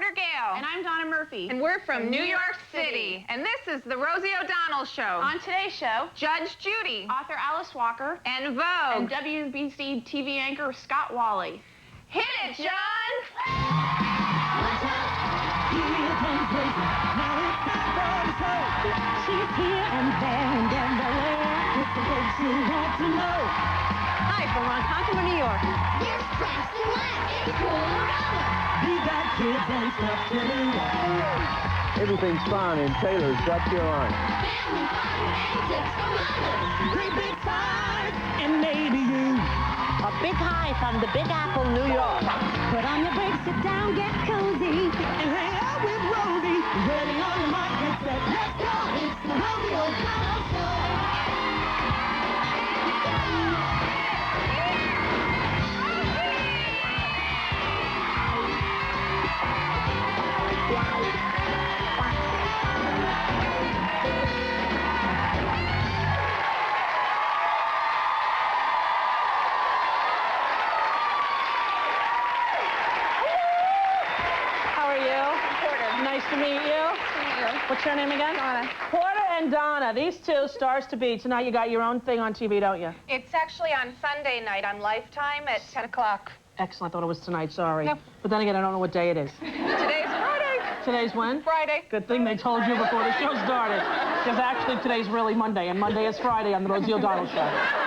reporter Gail. And I'm Donna Murphy. And we're from New York City. And this is the Rosie O'Donnell Show. On today's show, Judge Judy, author Alice Walker, and Vogue, and WBC TV anchor Scott Wahle. Hit it, John! She's here and there and everywhere. It's the big she wants to know. Hi, from Ronkonkoma, New York. Here's Preston Lynn. It's cool weather. We got kids and stuff to do. Everything's fine in Taylor, South Carolina. Family fun and tips from others. Great big five and maybe you. A big hi from the Big Apple, New York. Put on your brakes, sit down, get cozy, and hang out with Rosie. Ready on the mic and say, let's go. It's the Rosie O'Donnell Show. How are you? Porter. Nice to meet you. What's your name again? Donna. Porter and Donna, these two stars to be. Tonight you got your own thing on TV, don't you? It's actually on Sunday night on Lifetime at 10 o'clock. Excellent. I thought it was tonight, sorry. No. But then again, I don't know what day it is. Today's Friday. Today's when? Friday. Good thing they told you before the show started. Because actually today's really Monday, and Monday is Friday on the Rosie O'Donnell Show.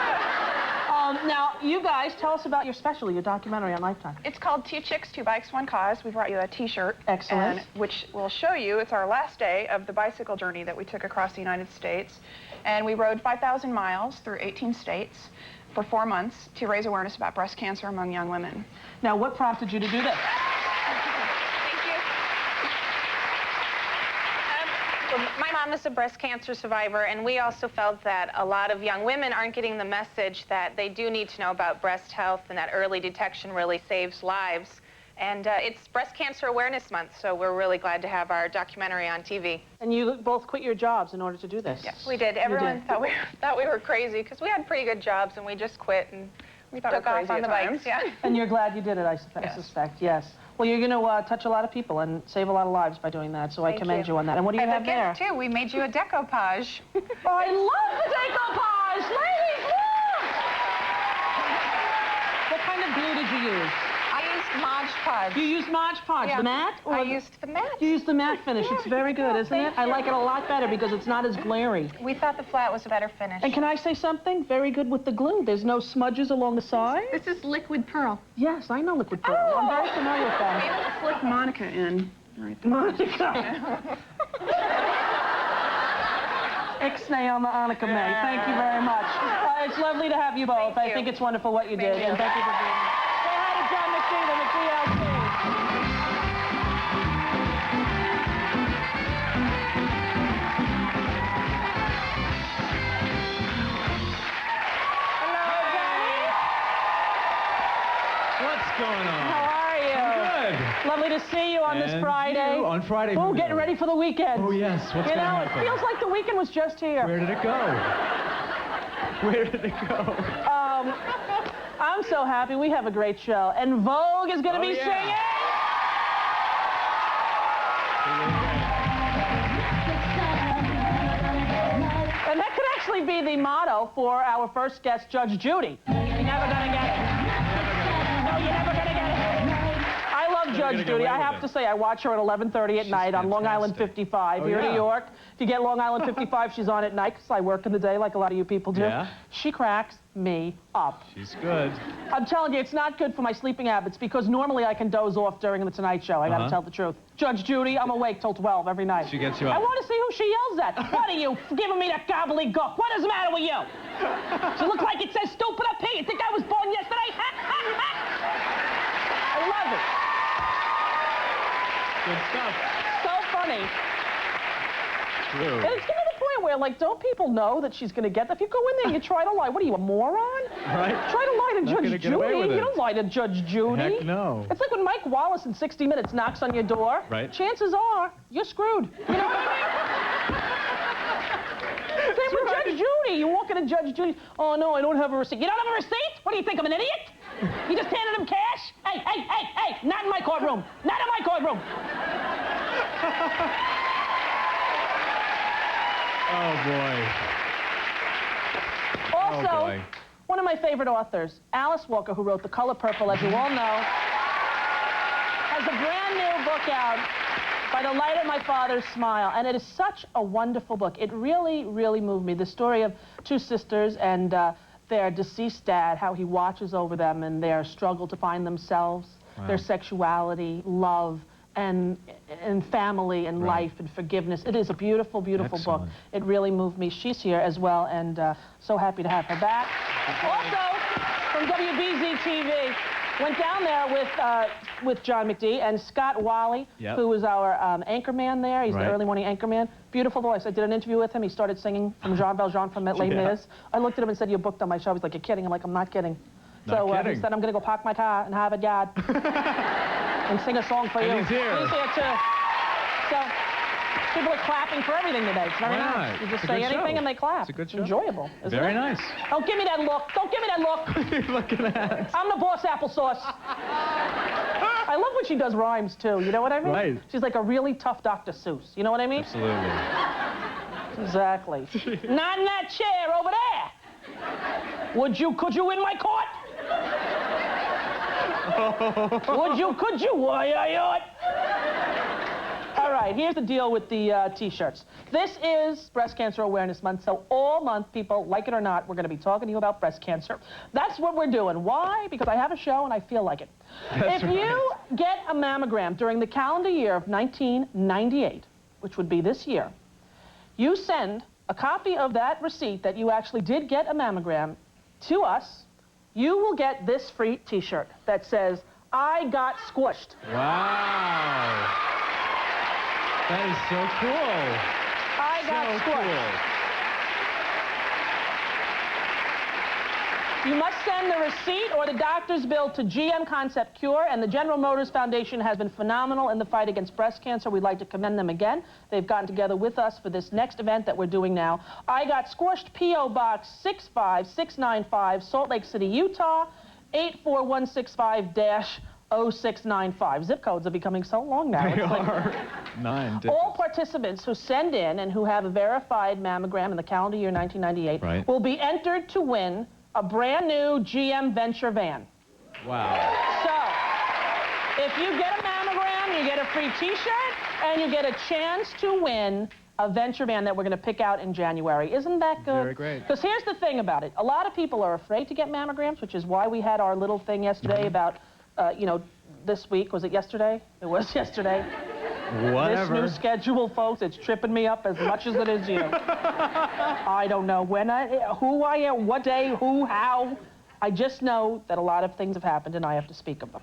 Now, you guys, tell us about your special, your documentary on Lifetime. It's called Two Chicks, Two Bikes, One Cause. We brought you a T-shirt. Excellent. Which will show you, it's our last day of the bicycle journey that we took across the United States. And we rode 5,000 miles through 18 states for 4 months to raise awareness about breast cancer among young women. Now, what prompted you to do this? Thank you. Well, my mom is a breast cancer survivor, and we also felt that a lot of young women aren't getting the message that they do need to know about breast health and that early detection really saves lives. And it's Breast Cancer Awareness Month, so we're really glad to have our documentary on TV. And you both quit your jobs in order to do this? Yes, we did. Everyone thought we were crazy because we had pretty good jobs, and we just quit and We thought took we were off crazy on the at bikes. times. Yeah. And you're glad you did it, I Yes. suspect, yes. Well, you're going to touch a lot of people and save a lot of lives by doing that, so I Thank commend you. you on that. And what do you And have a there? gift, too. We made you a decoupage. Oh, I love the decoupage! Ladies, look! What kind of glue did you use? I used Mod Podge. You used Mod Podge, Yeah. the matte? Or I used the matte. You used the matte finish. It's very good, isn't it? I like it a lot better because it's not as glary. We thought the flat was a better finish. And can I say something? Very good with the glue. There's no smudges along the side. This is liquid pearl. Yes, I know liquid pearl. I'm very familiar with that. Slip Monica in. Right there. Monica. Ixnay on the Annika May. Thank you very much. It's lovely to have you both. Thank I you. think it's wonderful what you did. Thank you. And thank you for being here. Say hi to John McGee, the McGee What's going on? How are you? Good. Lovely to see you on this And Friday. you on Friday. Oh, getting ready for the weekend. Oh, yes. What's You gonna know, it happen? feels like the weekend was just here. Where did it go? Where did it go? I'm so happy. We have a great show. And Vogue is going to be singing. And that could actually be the motto for our first guest, Judge Judy. You're never going to get it. No, you're never going to get it. I love Judge Judy. I have to say, I watch her at 11:30 at night on Long Island 55 here in New York. If you get Long Island 55, she's on at night because I work in the day like a lot of you people do. Yeah. She cracks me up. She's good. I'm telling you, it's not good for my sleeping habits because normally I can doze off during the Tonight Show. I gotta tell the truth. Judge Judy, I'm awake till 12 every night. She gets you up. I want to see who she yells at. What are you giving me that gobbledygook? What is the matter with you? You look like it says stupid up here. You think I was born yesterday? I love it. Good stuff. So funny. True. And it's getting to the point where, like, don't people know that she's going to get that? If you go in there and you try to lie, what are you, a moron? Right. Try to lie to Not Judge gonna get away Judy. with You it. don't lie to Judge Judy. Heck no. It's like when Mike Wallace in 60 Minutes knocks on your door. Right. Chances are you're screwed. You know what I mean? Same with Judge Judy. You walk into Judge Judy. Oh, no, I don't have a receipt. You don't have a receipt? What do you think, I'm an idiot? You just handed him cash? Hey, not in my courtroom. Not in my courtroom. Oh, boy. Also, Oh, boy. one of my favorite authors, Alice Walker, who wrote The Color Purple, as you all know, has a brand new book out, By the Light of My Father's Smile, and it is such a wonderful book. It really, really moved me. The story of two sisters and their deceased dad, how he watches over them and their struggle to find themselves, their sexuality, love, and family and life and forgiveness. It is a beautiful, beautiful book. It really moved me. She's here as well, and so happy to have her back. Also, from WBZ-TV, went down there with John McD and Scott Wahle, who was our anchor man there. He's the early morning anchor man. Beautiful voice. I did an interview with him. He started singing from Jean Valjean from Les Mis. I looked at him and said, "You booked on my show." He's like, "You're kidding." I'm like, "I'm not kidding." So he said, "I'm going to go park my car in Harvard Yard and sing a song for you." And he's here. He's here, too. So people are clapping for everything today. It's very nice. You just say anything and they clap. It's a good show. Enjoyable, isn't Very it? nice. Don't give me that look. Don't give me that look. What are you looking at? I'm the boss applesauce. I love when she does rhymes, too. You know what I mean? Right. She's like a really tough Dr. Seuss. You know what I mean? Absolutely. Exactly. Not in that chair over there. Could you in my court? Could you? Why are you? All right, here's the deal with the T-shirts. This is Breast Cancer Awareness Month, so all month, people, like it or not, we're going to be talking to you about breast cancer. That's what we're doing. Why? Because I have a show and I feel like it. If you get a mammogram during the calendar year of 1998, which would be this year, you send a copy of that receipt that you actually did get a mammogram to us, you will get this free T-shirt that says, "I got squished." Wow. That is so cool. I got squished. You must send the receipt or the doctor's bill to GM Concept Cure, and the General Motors Foundation has been phenomenal in the fight against breast cancer. We'd like to commend them again. They've gotten together with us for this next event that we're doing now. I Got Squished, P.O. Box 65695, Salt Lake City, Utah, 84165-0695. Zip codes are becoming so long now. They are. 9 digits. All participants who send in and who have a verified mammogram in the calendar year 1998 will be entered to win a brand new GM Venture van. Wow. So, if you get a mammogram, you get a free T-shirt, and you get a chance to win a Venture van that we're going to pick out in January. Isn't that good? Very great. Because here's the thing about it. A lot of people are afraid to get mammograms, which is why we had our little thing yesterday about, you know, this week. Was it yesterday? It was yesterday. Whatever. This new schedule, folks, it's tripping me up as much as it is you. I don't know who I am, what day, who, how. I just know that a lot of things have happened and I have to speak of them.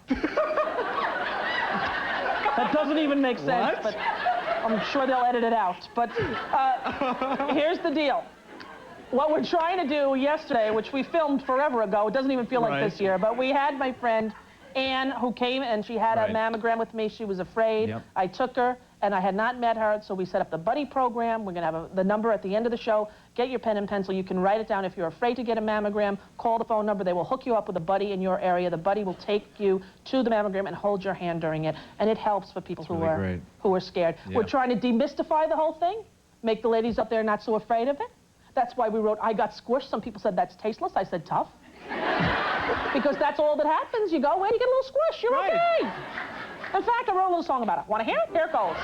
That doesn't even make sense, but I'm sure they'll edit it out. But here's the deal. What we're trying to do yesterday, which we filmed forever ago, it doesn't even feel like this year, but we had my friend Anne, who came and she had a mammogram with me. She was afraid. I took her, and I had not met her, so we set up the buddy program. We're going to have the number at the end of the show. Get your pen and pencil. You can write it down. If you're afraid to get a mammogram, call the phone number. They will hook you up with a buddy in your area. The buddy will take you to the mammogram and hold your hand during it, and it helps for people who are scared. We're trying to demystify the whole thing, make the ladies up there not so afraid of it. That's why we wrote, "I Got Squished." Some people said that's tasteless. I said tough. Because that's all that happens. You go away, you get a little squish. You're okay. In fact, I wrote a little song about it. Want to hear it? Here it goes.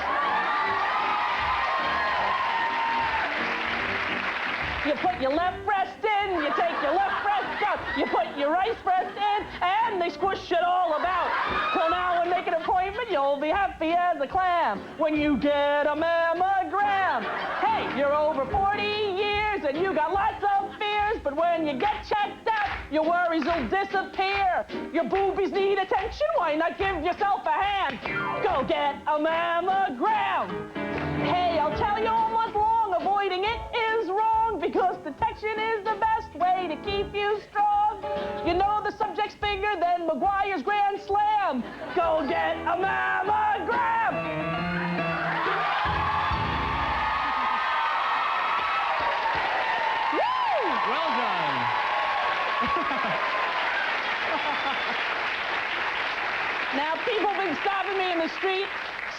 You put your left breast in, you take your left breast out, you put your right breast in, and they squish it all about. Call now and make an appointment, you'll be happy as a clam when you get a mammogram. Hey, you're over 40 years and you got lots of fears, but when you get checked out, your worries will disappear. Your boobies need attention, why not give yourself a hand? Go get a mammogram. Hey, I'll tell you all month long, avoiding it is wrong, because detection is the best way to keep you strong. You know the subject's bigger than McGuire's Grand Slam. Go get a mammogram. Well done. Now, people have been stopping me in the street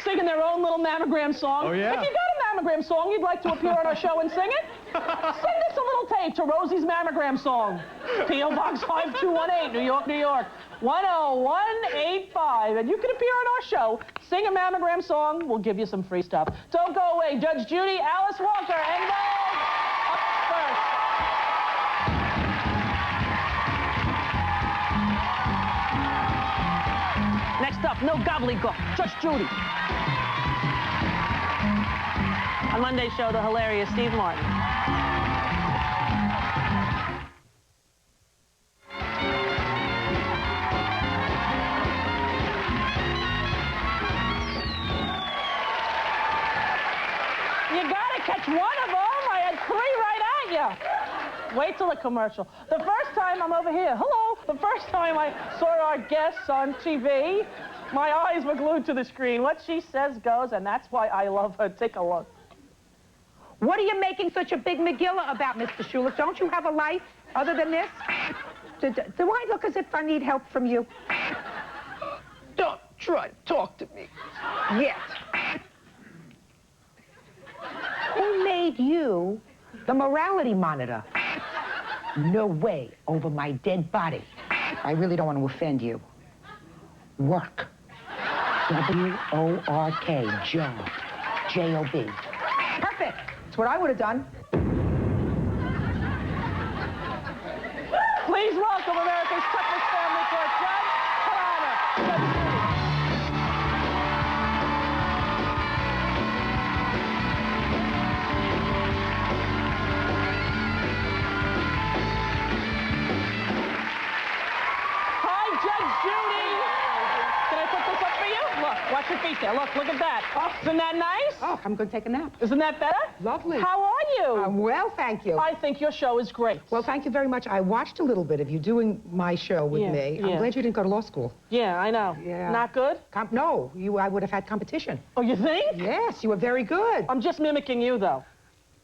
singing their own little mammogram song. Oh, yeah? If you got a mammogram song you'd like to appear on our show and sing it, send us a little tape to Rosie's mammogram song. P.O. Box 5218, New York, New York, 10185. And you can appear on our show, sing a mammogram song, we'll give you some free stuff. Don't go away. Judge Judy, Alice Walker, and Vogue up first. Next up, no gobbledygook, Judge Judy. On Monday's show, the hilarious Steve Martin. You gotta catch one of them. I had 3 right at you. Wait till the commercial. The first time I'm over here, hello. The first time I saw our guests on TV, my eyes were glued to the screen. What she says goes, and that's why I love her. Take a look. What are you making such a big McGilla about, Mr. Schulich? Don't you have a life other than this? Do I look as if I need help from you? Don't try to talk to me. Yet. Who made you the morality monitor? No way over my dead body. I really don't want to offend you. Work. W-O-R-K, job. J-O-B. Perfect. That's what I would have done. Please welcome America's toughest family court judge, Her Honor, Judge Judy. Hi, Judge Judy. Can I put this up for you? Look, watch your feet there. Look at that. Oh, isn't that nice? Oh, I'm going to take a nap. Isn't that better? Lovely. How are you? I'm well, thank you. I think your show is great. Well, thank you very much. I watched a little bit of you doing my show with me. I'm glad you didn't go to law school. Yeah, I know. Yeah. Not good? No, I would have had competition. Oh, you think? Yes, you were very good. I'm just mimicking you, though.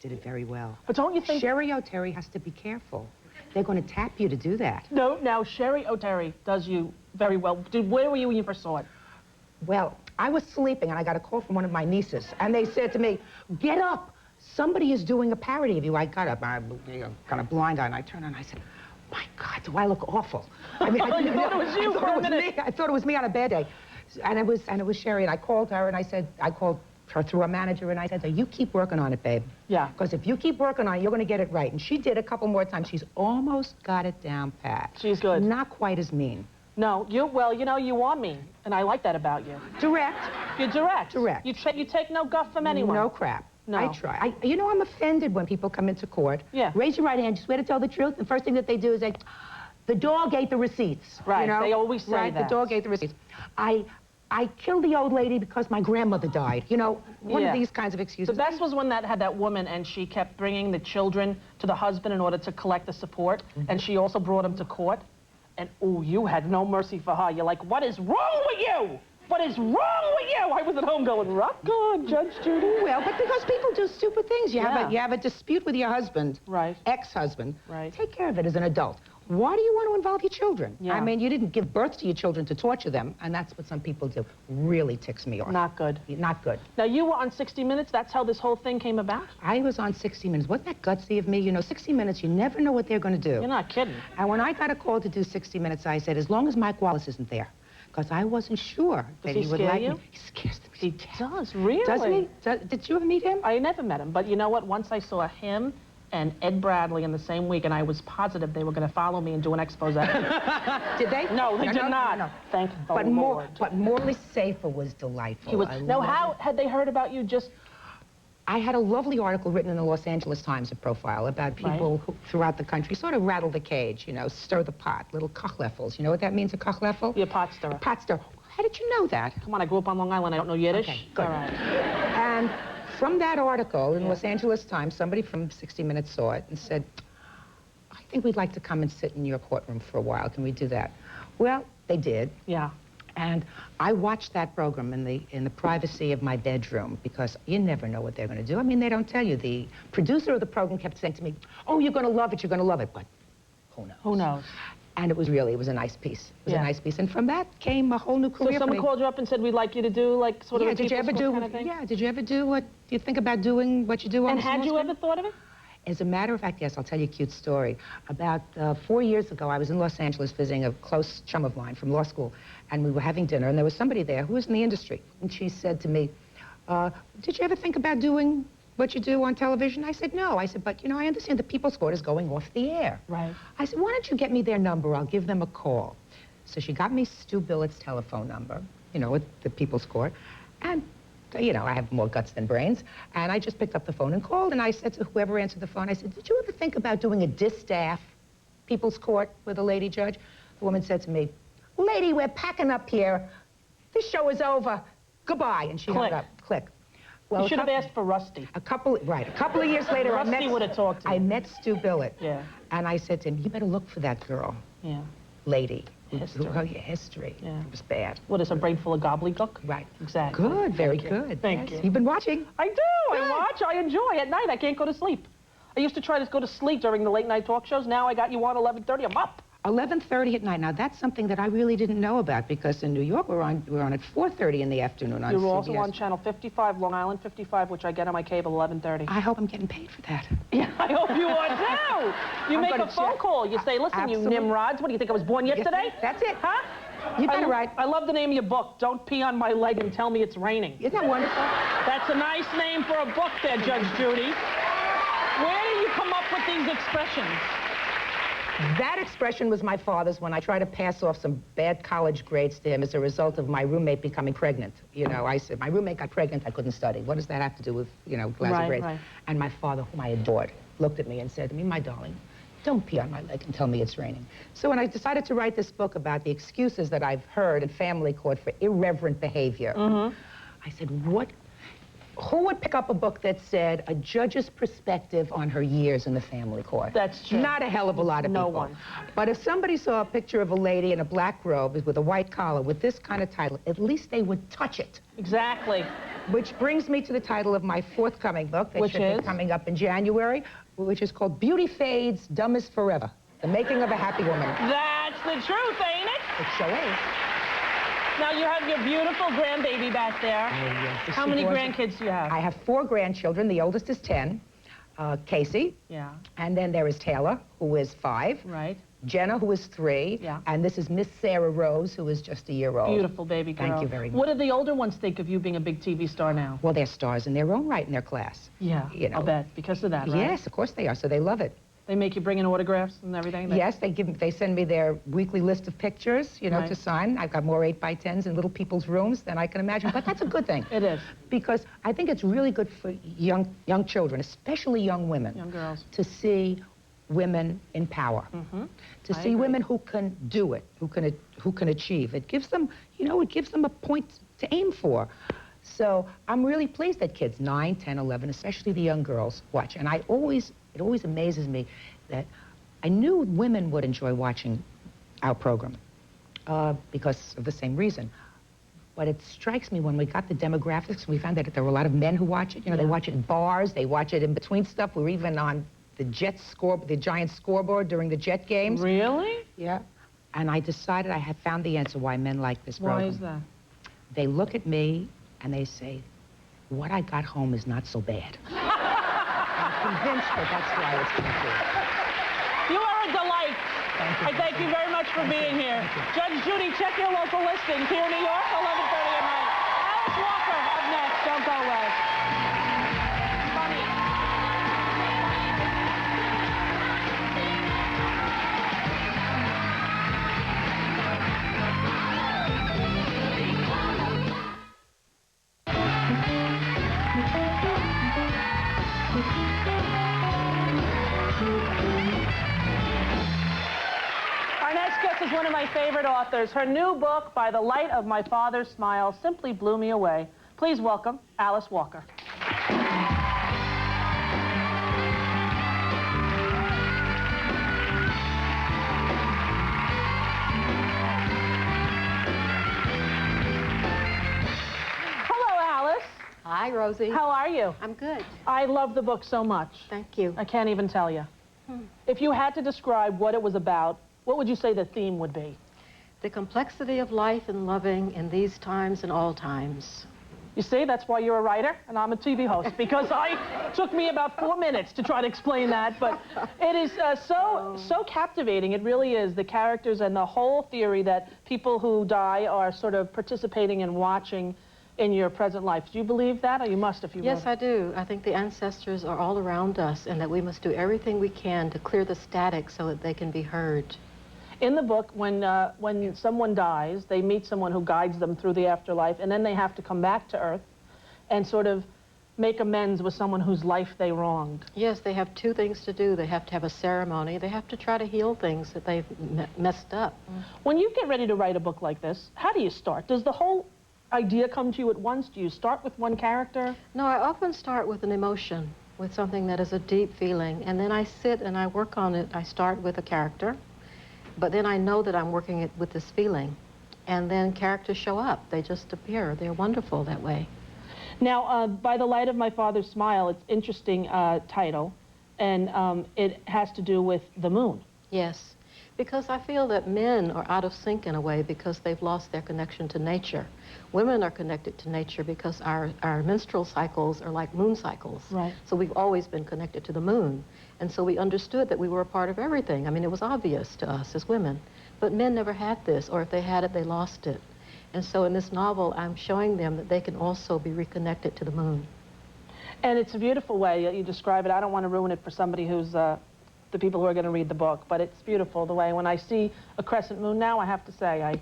Did it very well. But don't you think... Sherry O'Terry has to be careful. They're going to tap you to do that. No, now, Sherry O'Terry does you very well. Where were you when you first saw it? Well, I was sleeping, and I got a call from one of my nieces, and they said to me, get up. Somebody is doing a parody of you. I got up, and I kind of blind-eyed, and I turned on, and I said, my God, do I look awful? I mean, You thought it was you for a minute. I thought it was me on a bad day. And it was Sherry, and I called her, and I called her through a manager, and I said, you keep working on it, babe. Yeah. Because if you keep working on it, you're going to get it right. And she did a couple more times. She's almost got it down pat. She's good. Not quite as mean. No, you know, you are mean, and I like that about you. Direct. You're direct. Direct. You take no guff from anyone. No crap. No. I try. You know, I'm offended when people come into court. Yeah. Raise your right hand. You swear to tell the truth. The first thing that they do is say, the dog ate the receipts. Right. You know? They always say right? that. The dog ate the receipts. I killed the old lady because my grandmother died. You know, one of these kinds of excuses. The best was when that had that woman, and she kept bringing the children to the husband in order to collect the support, and she also brought them to court. And, oh, you had no mercy for her. You're like, what is wrong with you? What is wrong with you? I was at home going, rock on, Judge Judy. Well, but because people do stupid things. You have a dispute with your husband, right? Ex-husband. Right. Take care of it as an adult. Why do you want to involve your children? Yeah. I mean, you didn't give birth to your children to torture them, and that's what some people do. Really ticks me off. Not good. Not good. Now, you were on 60 Minutes. That's how this whole thing came about? I was on 60 Minutes. Wasn't that gutsy of me? You know, 60 Minutes, you never know what they're going to do. You're not kidding. And when I got a call to do 60 Minutes, I said, as long as Mike Wallace isn't there, because I wasn't sure that he would like me. He scares me. He does, really? Doesn't he? Did you ever meet him? I never met him, but you know what? Once I saw him and Ed Bradley in the same week, and I was positive they were going to follow me and do an expose. Did they? No, they did not. No. Thank the Lord. But Morley Safer was delightful. He was. Now, how had they heard about you? Just. I had a lovely article written in the Los Angeles Times, a profile about people who, throughout the country, sort of rattle the cage, you know, stir the pot, little kachleffels. You know what that means, a kachleffel? Yeah, pot stirrer. A pot stirrer. How did you know that? Come on, I grew up on Long Island. I don't know Yiddish. Okay, good. All right. And from that article in Los Angeles Times, somebody from 60 Minutes saw it and said, I think we'd like to come and sit in your courtroom for a while. Can we do that? Well, they did. Yeah. And I watched that program in the privacy of my bedroom, because you never know what they're going to do. I mean, they don't tell you. The producer of the program kept saying to me, oh, you're going to love it, you're going to love it. But who knows? Who knows? And it was a nice piece. It was a nice piece. And from that came a whole new career. So someone called you up and said, we'd like you to do like sort of a people's court kind of thing? Yeah, did you ever do what, do you think about doing what you do on the small And had you screen? ever thought of it? As a matter of fact, yes, I'll tell you a cute story. About 4 years ago, I was in Los Angeles visiting a close chum of mine from law school, and we were having dinner, and there was somebody there who was in the industry. And she said to me, did you ever think about doing what you do on television? I said, no. I said, but, you know, I understand the People's Court is going off the air. Right. I said, why don't you get me their number? I'll give them a call. So she got me Stu Billett's telephone number, you know, at the People's Court. And, you know, I have more guts than brains. And I just picked up the phone and called, and I said to whoever answered the phone, I said, did you ever think about doing a distaff People's Court with a lady judge? The woman said to me, lady, we're packing up here. This show is over. Goodbye. And she hung up. Click. Well, You should have asked for Rusty. A couple of years later, Rusty would have talked to you. I met Stu Billett. Yeah. And I said to him, you better look for that girl. Yeah. Lady. History. History. Yeah. It was bad. What is a brain full of gobbledygook? Right. Exactly. Good, very Thank you. good. Thank Yes. you. You've been watching? I do. Good. I watch. I enjoy. At night, I can't go to sleep. I used to try to go to sleep during the late night talk shows. Now I got you on 11:30. I'm up. 11:30 at night. Now, that's something that I really didn't know about, because in New York, we're on at 4:30 in the afternoon on You're CBS. also on channel 55, Long Island 55, which I get on my cable 11:30. I hope I'm getting paid for that. Yeah, I hope you are too. You I'm make gonna a phone check. call. You say, listen, Absolutely. you nimrods, what do you think, I was born yesterday? That's it. Huh? You better write. I love the name of your book, Don't Pee on My Leg and Tell Me It's Raining. Isn't that wonderful? That's a nice name for a book there, Judge Judy. Where do you come up with these expressions? That expression was my father's when I tried to pass off some bad college grades to him as a result of my roommate becoming pregnant. You know, I said, my roommate got pregnant, I couldn't study. What does that have to do with, you know, lousy grades? Right. And my father, whom I adored, looked at me and said to me, my darling, don't pee on my leg and tell me it's raining. So when I decided to write this book about the excuses that I've heard in family court for irreverent behavior, I said, who would pick up a book that said a judge's perspective on her years in the family court? That's true. Not a hell of a lot of people. No one. But if somebody saw a picture of a lady in a black robe with a white collar with this kind of title, at least they would touch it. Exactly. Which brings me to the title of my forthcoming book that should be coming up in January, which is called Beauty Fades, Dumb is Forever. The Making of a Happy Woman. That's the truth, ain't it? It sure is. Now, you have your beautiful grandbaby back there. Oh, yes. How many grandkids do you have? I have 4 grandchildren. The oldest is 10, Casey. Yeah. And then there is Taylor, who is 5. Right. Jenna, who is 3. Yeah. And this is Miss Sarah Rose, who is just a year old. Beautiful baby girl. Thank you very much. What do the older ones think of you being a big TV star now? Well, they're stars in their own right in their class. Yeah, You know. I'll bet, because of that, right? Yes, of course they are, so they love it. They make you bring in autographs and everything? Yes, they send me their weekly list of pictures, you know, Right. to sign. I've got more 8x10s in little people's rooms than I can imagine, but that's a good thing. It is. Because I think it's really good for young children, especially young women, Young girls. to see women in power, to I see agree. women who can do it, who can achieve. It gives them, you know, it gives them a point to aim for. So I'm really pleased that kids 9, 10, 11, especially the young girls, watch. And it always amazes me that I knew women would enjoy watching our program because of the same reason. But it strikes me when we got the demographics, we found that there were a lot of men who watch it. You know, they watch it in bars, they watch it in between stuff. We're even on the giant scoreboard during the Jet games. Really? Yeah. And I decided I had found the answer why men like this program. Why is that? They look at me and they say, what I got home is not so bad. I'm convinced that that's why it's going to be. You are a delight. Thank you. I thank you very much for being here. Judge Judy, check your local listings here in New York, 11:30 at night. Alice Walker up next. Don't go away. Funny. Our next guest is one of my favorite authors. Her new book, By the Light of My Father's Smile, simply blew me away. Please welcome Alice Walker. Hello, Alice. Hi, Rosie. How are you? I'm good. I love the book so much. Thank you. I can't even tell you. If you had to describe what it was about, what would you say the theme would be? The complexity of life and loving in these times and all times. You see, that's why you're a writer and I'm a TV host, because took me about 4 minutes to try to explain that, but it is so captivating. It really is, the characters and the whole theory that people who die are sort of participating and watching in your present life. Do you believe that, or you must if you Yes, wrote it? I do. I think the ancestors are all around us and that we must do everything we can to clear the static so that they can be heard. In the book, when someone dies, they meet someone who guides them through the afterlife, and then they have to come back to Earth and sort of make amends with someone whose life they wronged. Yes, they have two things to do. They have to have a ceremony. They have to try to heal things that they've messed up. When you get ready to write a book like this, how do you start? Does the whole idea come to you at once? Do you start with one character? No, I often start with an emotion, with something that is a deep feeling, and then I sit and I work on it. I start with a character, but then I know that I'm working it with this feeling, and then characters show up. They just appear. They're wonderful that way. Now, By the Light of My Father's Smile, it's interesting title, and it has to do with the moon. Yes, because I feel that men are out of sync in a way because they've lost their connection to nature. Women are connected to nature because our menstrual cycles are like moon cycles. Right. So we've always been connected to the moon. And so we understood that we were a part of everything. I mean, it was obvious to us as women. But men never had this, or if they had it, they lost it. And so in this novel, I'm showing them that they can also be reconnected to the moon. And it's a beautiful way that you describe it. I don't want to ruin it for somebody who's the people who are going to read the book, but it's beautiful the way when I see a crescent moon now, I have to say, I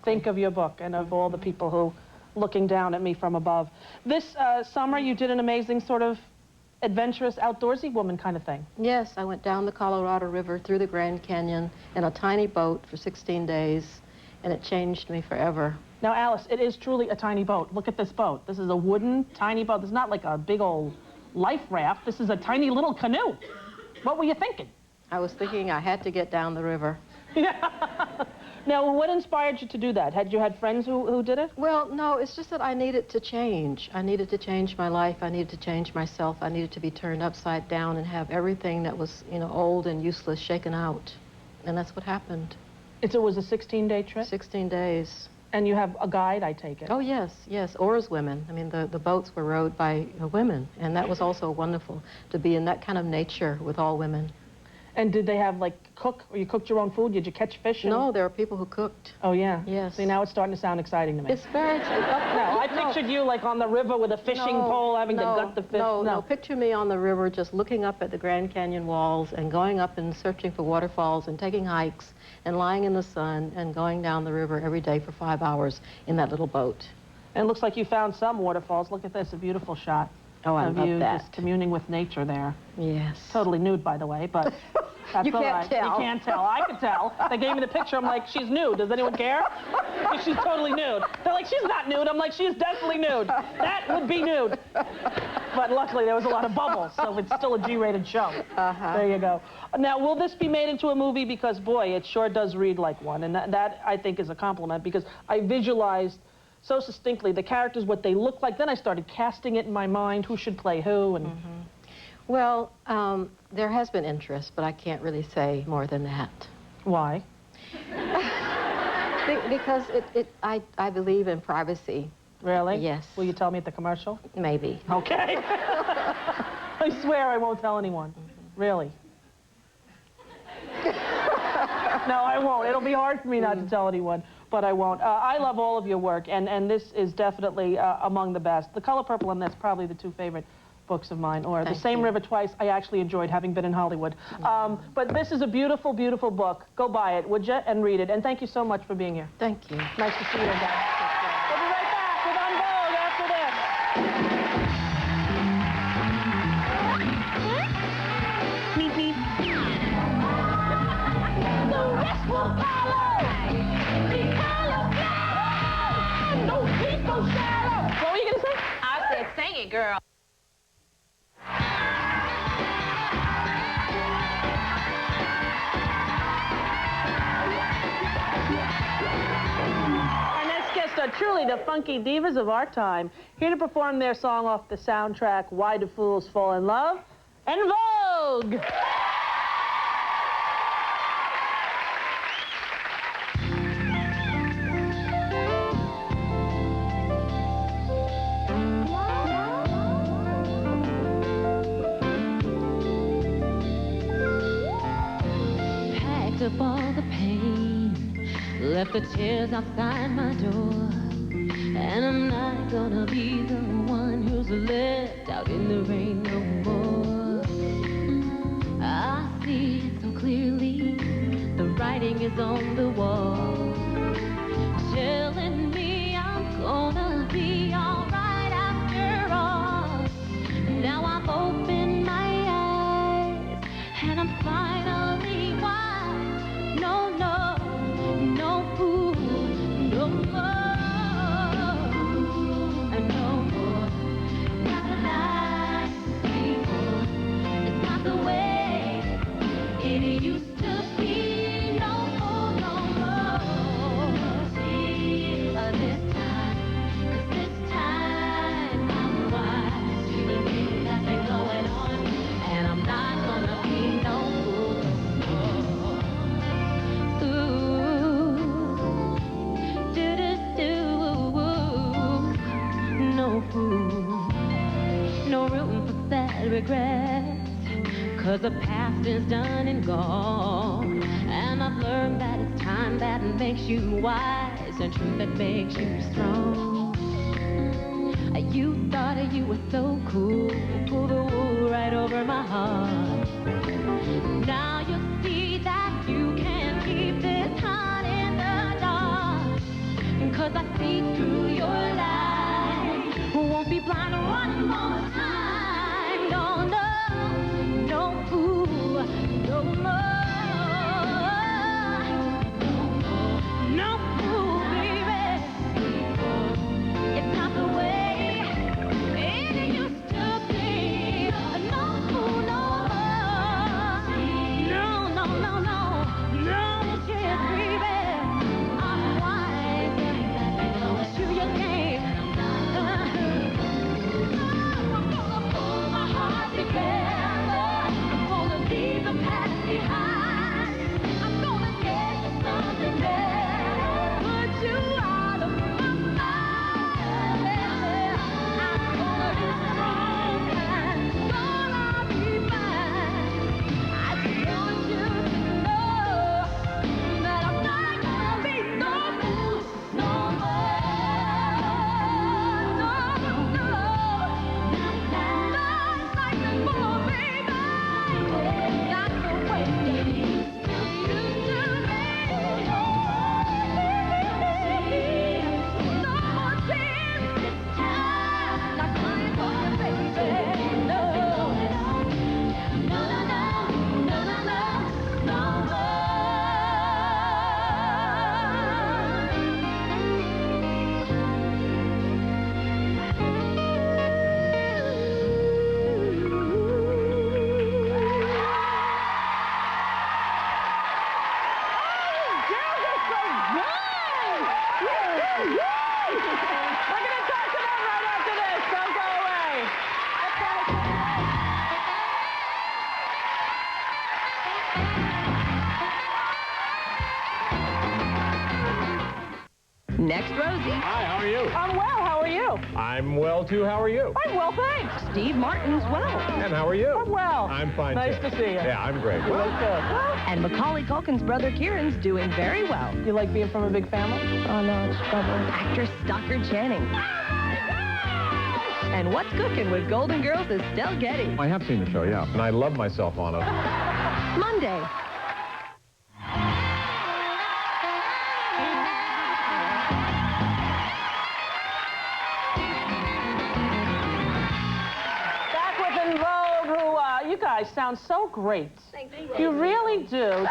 think of your book and of all the people who looking down at me from above. This summer, you did an amazing sort of adventurous, outdoorsy woman kind of thing. Yes, I went down the Colorado River through the Grand Canyon in a tiny boat for 16 days, and it changed me forever. Now, Alice, it is truly a tiny boat. Look at this boat. This is a wooden, tiny boat. This is not like a big old life raft. This is a tiny little canoe. What were you thinking? I was thinking I had to get down the river. Now, what inspired you to do that? Had you had friends who did it? Well, no, it's just that I needed to change. I needed to change my life. I needed to change myself. I needed to be turned upside down and have everything that was, you know, old and useless shaken out. And that's what happened. It was a 16-day trip? 16 days. And you have a guide, I take it? Oh, yes, yes. Oars women. I mean, the boats were rowed by women. And that was also wonderful, to be in that kind of nature with all women. And did they have, like, cook, or you cooked your own food? Did you catch fish? No, there were people who cooked. Oh, yeah? Yes. See, now it's starting to sound exciting to me. It's very... No, I pictured you, like, on the river with a fishing pole, having to gut the fish. No, picture me on the river just looking up at the Grand Canyon walls and going up and searching for waterfalls and taking hikes and lying in the sun and going down the river every day for 5 hours in that little boat. And it looks like you found some waterfalls. Look at this, a beautiful shot. Oh, I of love you that. just communing with nature there. Yes. Totally nude, by the way, but that's You all can't right. tell. You can't tell. I could tell. They gave me the picture. I'm like, she's nude. Does anyone care? She's totally nude. They're like, she's not nude. I'm like, she's definitely nude. That would be nude. But luckily, there was a lot of bubbles, so it's still a G-rated show. There you go. Now, will this be made into a movie? Because, boy, it sure does read like one. And that I think, is a compliment, because I visualized so distinctly the characters, what they look like. Then I started casting it in my mind, who should play who. And Well, there has been interest, but I can't really say more than that. Why? Because I believe in privacy. Really? Yes. Will you tell me at the commercial? Maybe. Okay. I swear I won't tell anyone. Really. No, I won't. It'll be hard for me not to tell anyone, but I won't. I love all of your work, and this is definitely among the best. The Color Purple and that's probably the two favorite books of mine, or The Same River Twice. I actually enjoyed, having been in Hollywood. But this is a beautiful, beautiful book. Go buy it, would you, and read it. And thank you so much for being here. Thank you. Nice to see you again. We'll be right back with On Vogue after this. The rest will follow. The color black. No people shallow. What were you going to say? I said, sing it, girl. Our next guests are truly the funky divas of our time, here to perform their song off the soundtrack, Why Do Fools Fall in Love? And Vogue! up all the pain, left the tears outside my door. And I'm not gonna be the one who's left out in the rain no more. I see it so clearly, the writing is on the wall, telling me I'm gonna be alright after all. Now I've opened my eyes, and I'm finally wise. No, no, no fool, no more. It used to be no more, no more. See, this time, 'cause this time I'm wise to the things that's been going on, and I'm not gonna be no fool no more. Ooh, do-do-do, no fool, no room for sad regrets. 'Cause the past is done and gone, and I've learned that it's time that makes you wise, and truth that makes you strong. You thought you were so cool, pull the wool right over my heart. Now you see that you can't keep this heart in the dark, 'cause I see through your lies, won't be blind one more time. No, no. No fool, no more. No fool, baby. It's not the way it used to be. No fool, no more. No, no, no, no. No, just baby. I'm wise to your game. I'm gonna pull my heart together. Leave the past behind. I'm gonna get you something better, put you out of my mind. I'm gonna be strong and gonna be fine. I just want you to know that I'm not gonna be no fool no more. No, no, not like before, baby. Not the way it used to be. No more tears this time. Not crying for you, baby. No, no, no, no, no, no, no more. Next, Rosie. Hi, how are you? I'm well, how are you? I'm well, too. How are you? I'm well, thanks. Steve Martin's well. And how are you? I'm well. I'm fine, Nice too. to see you. Yeah, I'm great. You look good. And Macaulay Culkin's brother Kieran's doing very well. You like being from a big family? Oh, no, it's trouble. Actress Stockard Channing. And What's Cooking with Golden Girls is Stell Getty. I have seen the show, yeah. And I love myself on it. Monday. Back with In Vogue, who, you guys sound so great. Thank You really do.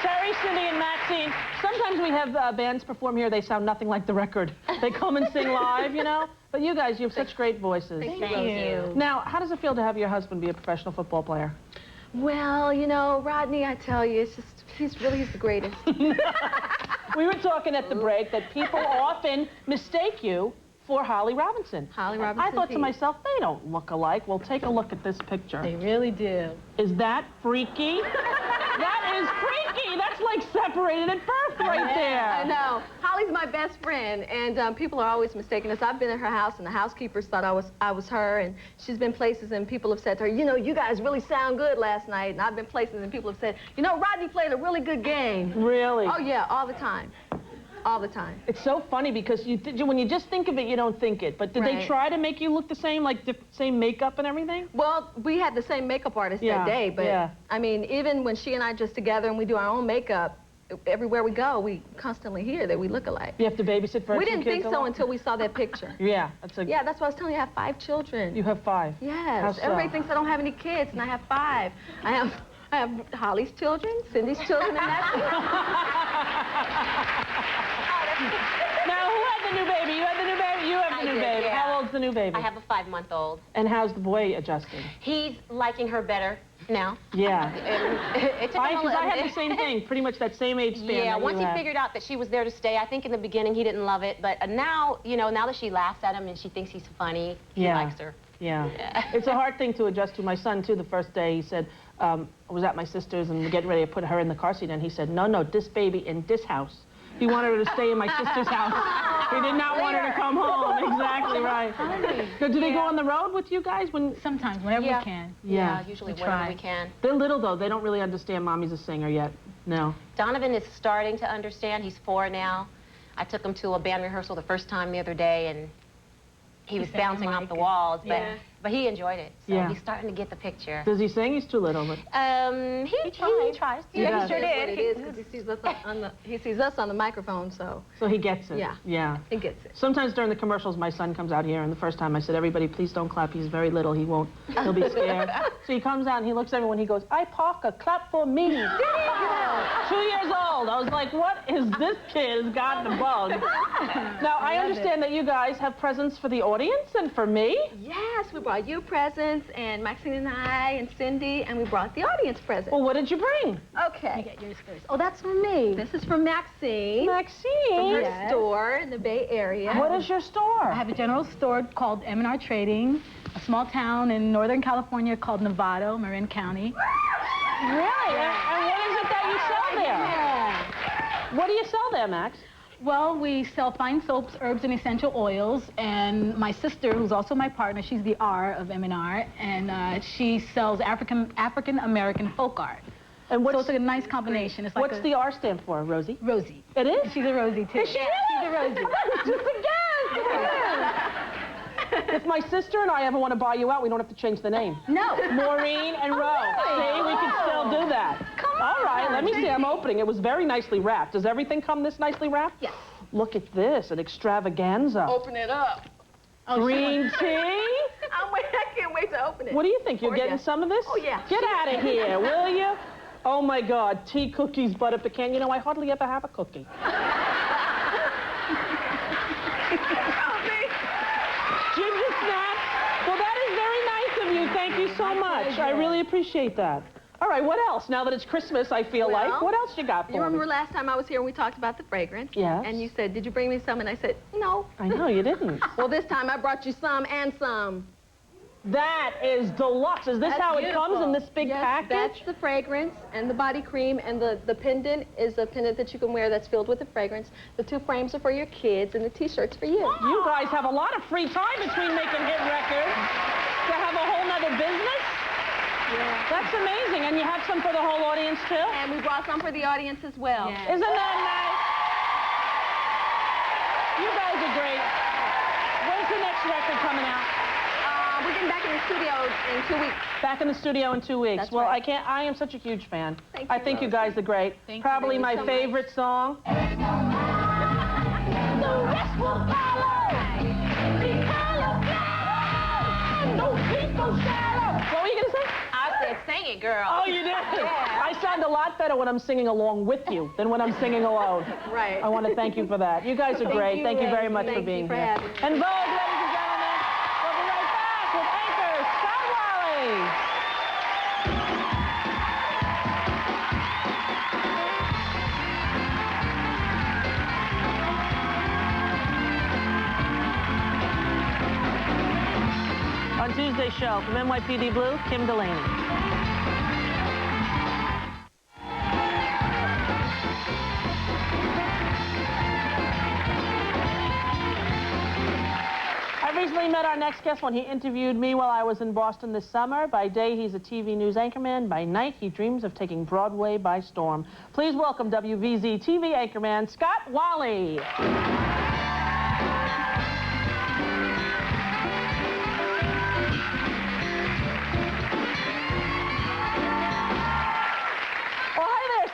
Terry, Cindy, and Maxine. Sometimes we have bands perform here. They sound nothing like the record. They come and sing live, you know? But you guys, you have such great voices. Thank you. Now, how does it feel to have your husband be a professional football player? Well, you know, Rodney, I tell you, it's just, he's the greatest. We were talking at the break that people often mistake you for Holly Robinson. Holly Robinson. I thought to Pete. myself, they don't look alike. Well, take a look at this picture. They really do. Is that freaky? That is freaky. That's like like separated at birth right there. I know. Holly's my best friend, and people are always mistaking us. I've been at her house, and the housekeepers thought I was her, and she's been places, and people have said to her, you know, you guys really sound good last night. And I've been places, and people have said, you know, Rodney played a really good game. Really? Oh, yeah, all the time. All the time. It's so funny because when you just think of it, you don't think it. But did they try to make you look the same, like the same makeup and everything? Well, we had the same makeup artist that day, but I mean, even when she and I just together and we do our own makeup, everywhere we go, we constantly hear that we look alike. You have to babysit for We didn't think so until we saw that picture. Yeah, that's what I was telling you. I have 5 children. You have 5? Yes. Everybody thinks I don't have any kids, and I have 5. I have Holly's children, Cindy's children, and that's Now, who had the new baby? You had the new baby? You have the new baby. Yeah. How old's the new baby? I have a 5-month-old. And how's the boy adjusting? He's liking her better now. Yeah. It took him a little I had the same thing, pretty much that same age span. Yeah, once he figured out that she was there to stay, I think in the beginning he didn't love it, but now, you know, now that she laughs at him and she thinks he's funny, he likes her. Yeah. It's a hard thing to adjust to. My son, too, the first day, he said, I was at my sister's and getting ready to put her in the car seat, and he said, no, this baby in this house. He wanted her to stay in my sister's house. He did not want her to come home. Exactly right. So do they go on the road with you guys? Sometimes, whenever we can. Yeah, usually whenever we can. They're little, though. They don't really understand Mommy's a singer yet. No. Donovan is starting to understand. He's 4 now. I took him to a band rehearsal the first time the other day, and he was bouncing off the walls, but he enjoyed it. So he's starting to get the picture. Does he sing? He's too little. But... He tries. Yeah, he sure did. It is, because he sees us on the microphone, so. So he gets it. Yeah. Yeah. He gets it. Sometimes during the commercials, my son comes out here, and the first time I said, everybody, please don't clap. He's very little. He won't. He'll be scared. So he comes out, and he looks at everyone. He goes, "I Parker, clap for me." 2 years old. I was like, what is this kid has got the bug? Now, I understand that you guys have presents for the audience and for me. Yes, we brought you presents, and Maxine and I and Cindy, and we brought the audience presents. Well, what did you bring? Okay. Let me get yours first. Oh, that's for me. This is from Maxine. Maxine? From her store in the Bay Area. What is your store? I have a general store called M&R Trading, a small town in Northern California called Novato, Marin County. Really? And what is it that you sell there? Yeah. What do you sell there, Max? Well, we sell fine soaps, herbs, and essential oils. And my sister, who's also my partner, she's the R of M&R, and she sells African-American folk art. And so it's a nice combination. It's like what's the R stand for, Rosie? Rosie. It is? She's a Rosie, too. Is she really? She's a Rosie. Just a guess. If my sister and I ever want to buy you out, we don't have to change the name. No. Maureen and Rose. Really? See, we can still do that. Come on. All right, let me see. I'm opening. It was very nicely wrapped. Does everything come this nicely wrapped? Yes. Look at this, an extravaganza. Open it up. Green tea? I can't wait to open it. What do you think? You're getting some of this? Oh, yeah. Get out of here, will you? Oh, my God. Tea, cookies, butter pecan. You know, I hardly ever have a cookie. Ginger snaps. Well, that is very nice of you. Thank you so much. I really appreciate that. All right, what else? Now that it's Christmas, I feel like. What else you got for me? You remember last time I was here and we talked about the fragrance? Yes. And you said, did you bring me some? And I said, no. I know, you didn't. Well, this time I brought you some and some. That is deluxe. Is this how it comes in this big package? That's the fragrance and the body cream, and the pendant is a pendant that you can wear that's filled with the fragrance. The 2 frames are for your kids, and the T-shirt's for you. You guys have a lot of free time between making hit records to have a whole nother business. Yeah. That's amazing. And you have some for the whole audience, too? And we brought some for the audience as well. Yes. Isn't that nice? You guys are great. When's the next record coming out? We're getting back in the studio in 2 weeks. Back in the studio in 2 weeks. That's well, right. I am such a huge fan. Thank I you, think you Rosie. guys are great. Probably my favorite song. The rest will follow. No people shallow. What were you going to say? I said, sing it, girl. Oh, you did? Yeah. I sound a lot better when I'm singing along with you than when I'm singing alone. Right. I want to thank you for that. You guys are great. Thank you very much for being here. having me. And Vogue, ladies and gentlemen, we'll be right back with anchor Scott Wahle. On Tuesday's show, from NYPD Blue, Kim Delaney. recently met our next guest when he interviewed me while I was in Boston this summer. By day, he's a TV news anchorman. By night, he dreams of taking Broadway by storm. Please welcome WVZ TV anchorman Scott Wahle.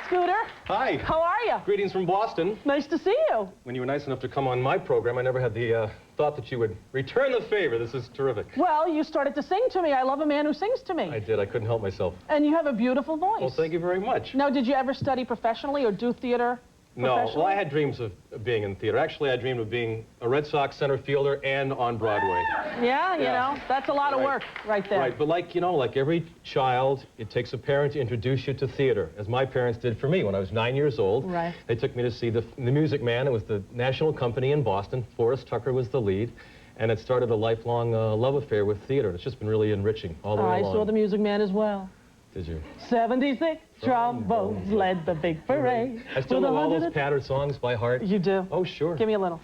Scooter. Hi. How are you? Greetings from Boston. Nice to see you. When you were nice enough to come on my program, I never had the thought that you would return the favor. This is terrific. Well, you started to sing to me. I love a man who sings to me. I did. I couldn't help myself. And you have a beautiful voice. Well, thank you very much. Now, did you ever study professionally or do theater? No. Well, I had dreams of being in theater. Actually, I dreamed of being a Red Sox center fielder and on Broadway. Yeah, you know, that's a lot of work right there. Right, but like, you know, like every child, it takes a parent to introduce you to theater, as my parents did for me when I was 9 years old. Right. They took me to see the Music Man. It was the national company in Boston. Forrest Tucker was the lead. And it started a lifelong love affair with theater. It's just been really enriching all the way along. I saw the Music Man as well. Did you? 76 trombones led the big parade. I still know all those patterned songs by heart. You do? Oh, sure. Give me a little.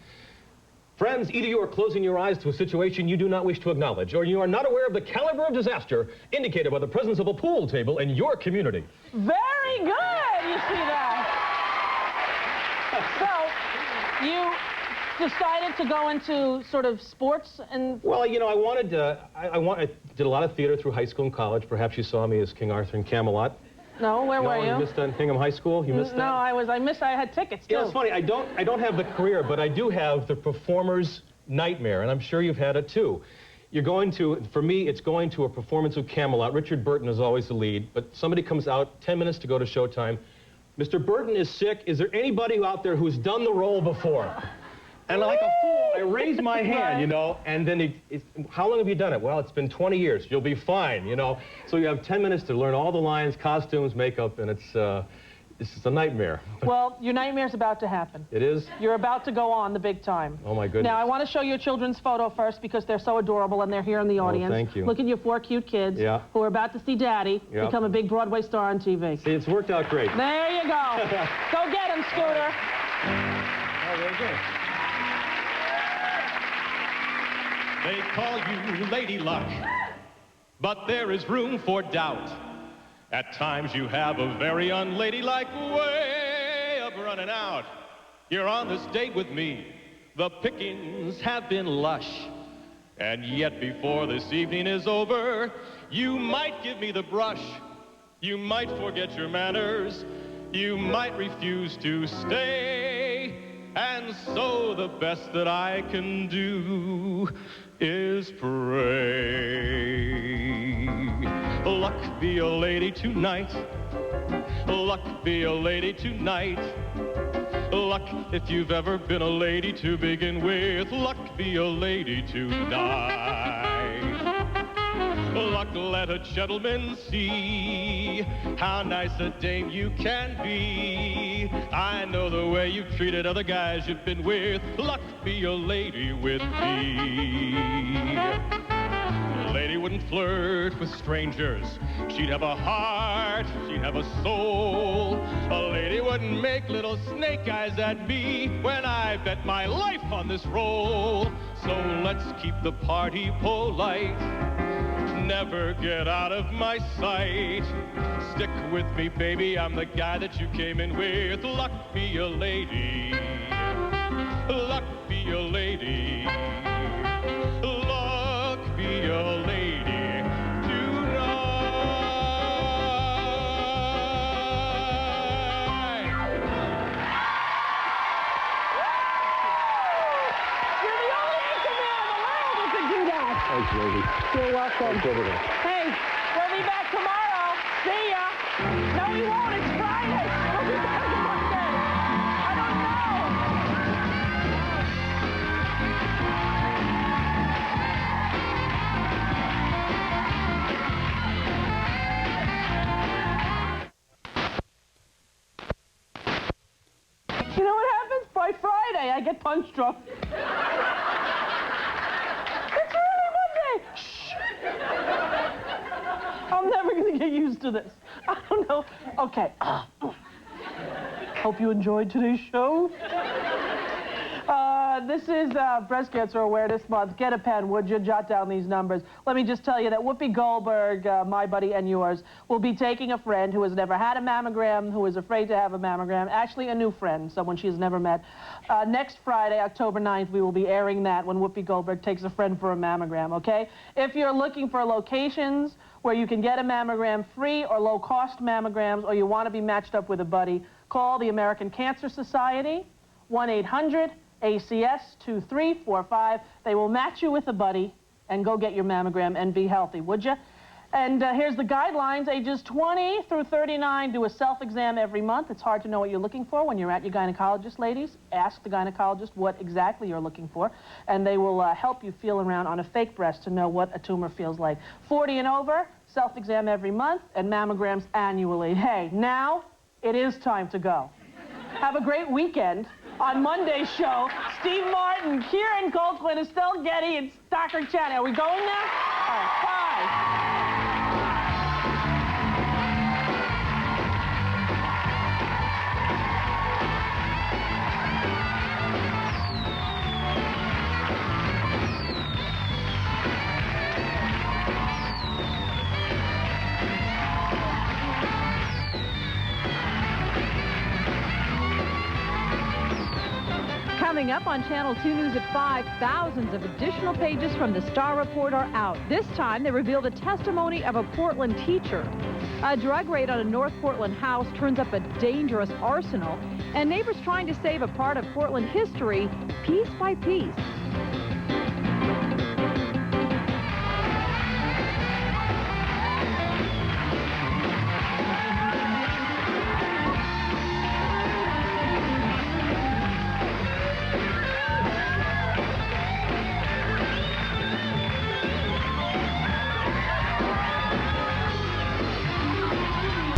Friends, either you are closing your eyes to a situation you do not wish to acknowledge, or you are not aware of the caliber of disaster indicated by the presence of a pool table in your community. Very good, you see that? So, you decided to go into sort of sports and... Well, you know, I did a lot of theater through high school and college. Perhaps you saw me as King Arthur in Camelot. No, where were you? You missed on Hingham High School? You missed that? No, I had tickets, too. You know, it's funny, I don't have the career, but I do have the performer's nightmare, and I'm sure you've had it, too. You're going to, for me, it's going to a performance of Camelot. Richard Burton is always the lead, but somebody comes out 10 minutes to go to showtime. Mr. Burton is sick. Is there anybody out there who's done the role before? And like a fool, I raised my hand, you know, and then how long have you done it? Well, it's been 20 years. You'll be fine, you know. So you have 10 minutes to learn all the lines, costumes, makeup, and it's a nightmare. Well, your nightmare's about to happen. It is? You're about to go on the big time. Oh, my goodness. Now, I want to show you a children's photo first because they're so adorable and they're here in the audience. Oh, thank you. Look at your 4 cute kids who are about to see Daddy become a big Broadway star on TV. See, it's worked out great. There you go. Go get him, Scooter. Oh, there you go. They call you Lady Luck, but there is room for doubt. At times you have a very unladylike way of running out. You're on this date with me. The pickings have been lush. And yet before this evening is over, you might give me the brush. You might forget your manners. You might refuse to stay. And so the best that I can do is pray. Luck be a lady tonight. Luck be a lady tonight. Luck if you've ever been a lady to begin with. Luck be a lady tonight. Luck let a gentleman see how nice a dame you can be. I know the way you've treated other guys you've been with. Luck be a lady with me. A lady wouldn't flirt with strangers. She'd have a heart, she'd have a soul. A lady wouldn't make little snake eyes at me when I bet my life on this roll. So let's keep the party polite. Never get out of my sight. Stick with me, baby, I'm the guy that you came in with. Luck be a lady. Luck be a lady. Luck be a lady tonight. You're the only anchorman in the world who can do that. Thanks, Rosie. You're welcome. Hey, we'll be back tomorrow. See ya. No, we won't. It's Friday. We'll be back on Monday. I don't know. You know what happens? By Friday, I get punch drunk. It's really Monday. Shh. I'm never going to get used to this. I don't know. Okay. Hope you enjoyed today's show. This is Breast Cancer Awareness Month. Get a pen, would you? Jot down these numbers. Let me just tell you that Whoopi Goldberg, my buddy and yours, will be taking a friend who has never had a mammogram, who is afraid to have a mammogram, actually a new friend, someone she has never met. Next Friday, October 9th, we will be airing that when Whoopi Goldberg takes a friend for a mammogram, okay? If you're looking for locations where you can get a mammogram free or low-cost mammograms, or you want to be matched up with a buddy, call the American Cancer Society, 1-800-ACS-2345. They will match you with a buddy and go get your mammogram and be healthy, would you? And here's the guidelines. Ages 20 through 39, do a self-exam every month. It's hard to know what you're looking for when you're at your gynecologist, ladies. Ask the gynecologist what exactly you're looking for, and they will help you feel around on a fake breast to know what a tumor feels like. 40 and over, self-exam every month, and mammograms annually. Hey, now it is time to go. Have a great weekend. On Monday's show, Steve Martin, Kieran Culkin, Estelle Getty, and Dr. Chen. Are we going now? All right, bye. Coming up on Channel 2 News at 5, thousands of additional pages from the Star Report are out. This time, they reveal the testimony of a Portland teacher. A drug raid on a North Portland house turns up a dangerous arsenal, and neighbors trying to save a part of Portland history piece by piece.